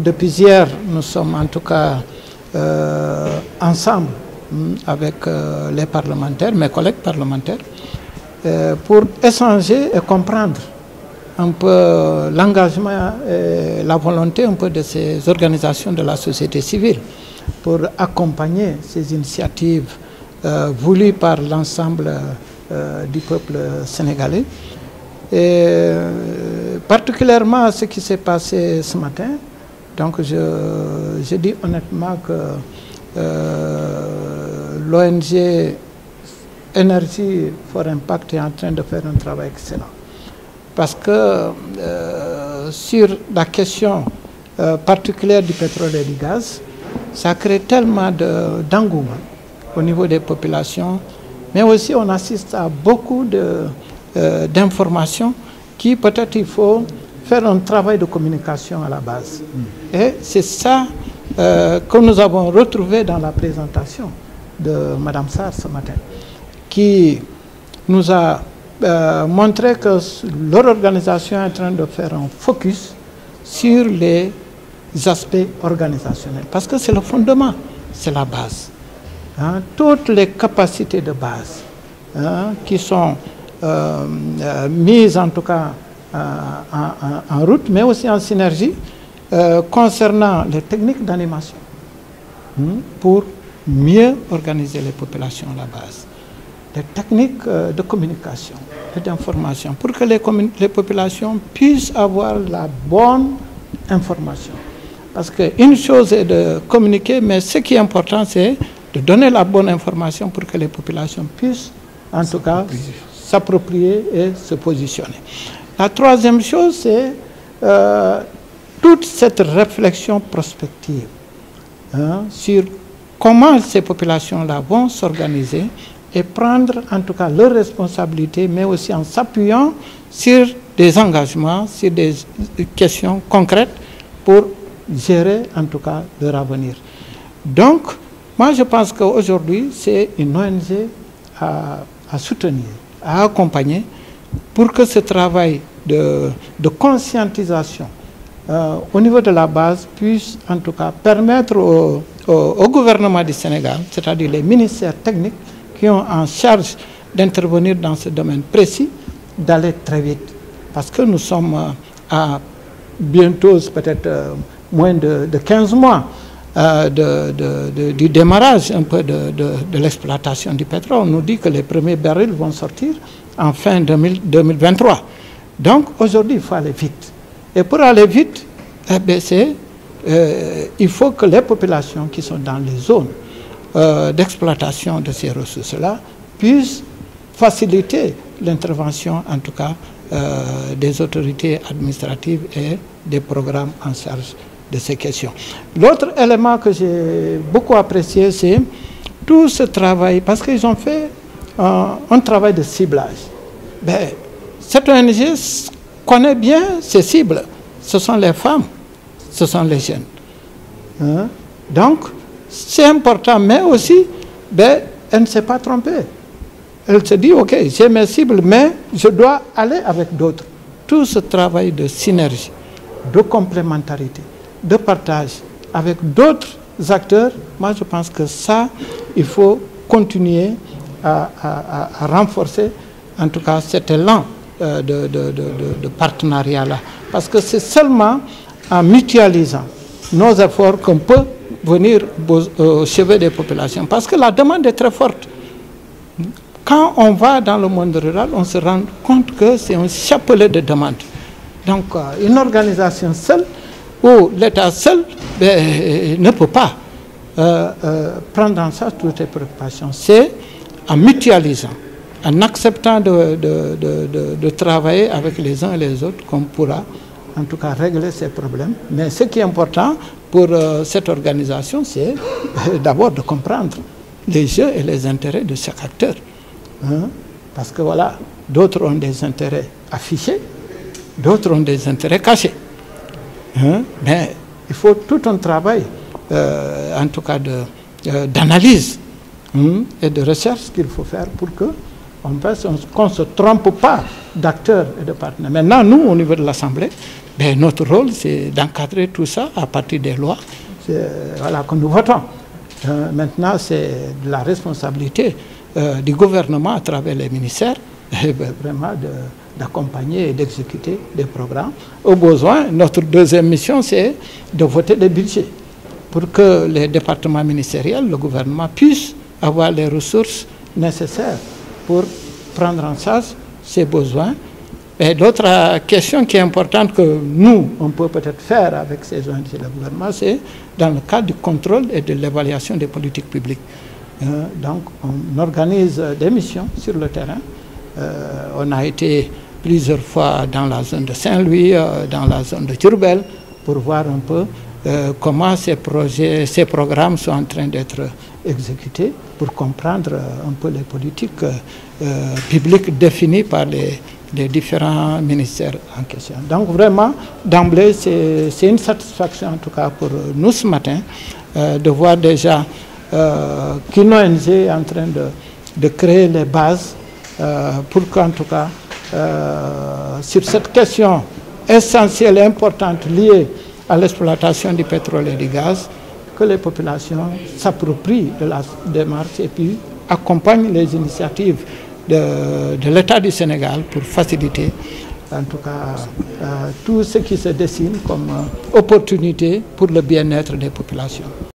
Depuis hier, nous sommes en tout cas ensemble avec les parlementaires, mes collègues parlementaires, pour échanger et comprendre un peu l'engagement et la volonté un peu de ces organisations de la société civile pour accompagner ces initiatives voulues par l'ensemble du peuple sénégalais. Et particulièrement ce qui s'est passé ce matin, donc je dis honnêtement que l'ONG Énergie for Impact est en train de faire un travail excellent. Parce que sur la question particulière du pétrole et du gaz, ça crée tellement d'engouement au niveau des populations, mais aussi on assiste à beaucoup d'informations qui peut-être il faut faire un travail de communication à la base. Et c'est ça que nous avons retrouvé dans la présentation de Mme Sarr ce matin, qui nous a montré que leur organisation est en train de faire un focus sur les aspects organisationnels. Parce que c'est le fondement, c'est la base. Toutes les capacités de base qui sont mises en tout cas en route, mais aussi en synergie concernant les techniques d'animation pour mieux organiser les populations à la base. Des techniques de communication et d'information pour que les populations puissent avoir la bonne information. Parce qu'une chose est de communiquer, mais ce qui est important, c'est de donner la bonne information pour que les populations puissent, en tout cas, s'approprier et se positionner. La troisième chose, c'est toute cette réflexion prospective sur comment ces populations-là vont s'organiser et prendre en tout cas leurs responsabilités, mais aussi en s'appuyant sur des engagements, sur des questions concrètes pour gérer en tout cas leur avenir. Donc, moi je pense qu'aujourd'hui, c'est une ONG à soutenir, à accompagner pour que ce travail de conscientisation au niveau de la base puisse en tout cas permettre au gouvernement du Sénégal, c'est-à-dire les ministères techniques qui ont en charge d'intervenir dans ce domaine précis, d'aller très vite. Parce que nous sommes à bientôt, peut-être moins de 15 mois du démarrage un peu de l'exploitation du pétrole. On nous dit que les premiers barils vont sortir en fin 2023. Donc aujourd'hui, il faut aller vite. Et pour aller vite, il faut que les populations qui sont dans les zones d'exploitation de ces ressources-là puissent faciliter l'intervention, en tout cas, des autorités administratives et des programmes en charge de ces questions. L'autre élément que j'ai beaucoup apprécié, c'est tout ce travail, parce qu'ils ont fait un travail de ciblage. Cette ONG connaît bien ses cibles. Ce sont les femmes, ce sont les jeunes. Donc, c'est important, mais aussi, elle ne s'est pas trompée. Elle se dit, ok, j'ai mes cibles, mais je dois aller avec d'autres. Tout ce travail de synergie, de complémentarité, de partage avec d'autres acteurs, moi je pense que ça, il faut continuer à renforcer, en tout cas, cet élan de partenariat-là. Parce que c'est seulement en mutualisant nos efforts qu'on peut venir au chevet des populations. Parce que la demande est très forte. Quand on va dans le monde rural, on se rend compte que c'est un chapelet de demandes. Donc, une organisation seule ou l'État seul ne peut pas prendre en charge toutes les préoccupations. C'est en mutualisant, en acceptant de travailler avec les uns et les autres qu'on pourra en tout cas régler ces problèmes. Mais ce qui est important pour cette organisation, c'est d'abord de comprendre les jeux et les intérêts de chaque acteur. Parce que voilà, d'autres ont des intérêts affichés, d'autres ont des intérêts cachés. Mais il faut tout un travail, en tout cas d'analyse et de recherche qu'il faut faire pour qu'on ne se trompe pas d'acteurs et de partenaires. Maintenant, nous, au niveau de l'Assemblée, Ben, notre rôle, c'est d'encadrer tout ça à partir des lois voilà, que nous votons. Maintenant, c'est de la responsabilité du gouvernement à travers les ministères, vraiment d'accompagner et d'exécuter des programmes. Au besoin, notre deuxième mission, c'est de voter les budgets pour que les départements ministériels, le gouvernement, puissent avoir les ressources nécessaires pour prendre en charge ces besoins. Et l'autre question qui est importante que nous, on peut peut-être faire avec ces ONG et le gouvernement, c'est dans le cadre du contrôle et de l'évaluation des politiques publiques. Donc, on organise des missions sur le terrain. On a été plusieurs fois dans la zone de Saint-Louis, dans la zone de Diourbel, pour voir un peu comment ces projets, ces programmes sont en train d'être exécutés, pour comprendre un peu les politiques publiques définies par les différents ministères en question. Donc vraiment, d'emblée, c'est une satisfaction en tout cas pour nous ce matin de voir déjà qu'une ONG est en train de créer les bases pour qu'en tout cas, sur cette question essentielle et importante liée à l'exploitation du pétrole et du gaz, que les populations s'approprient de la démarche et puis accompagnent les initiatives de l'État du Sénégal pour faciliter en tout cas tout ce qui se dessine comme opportunité pour le bien-être des populations.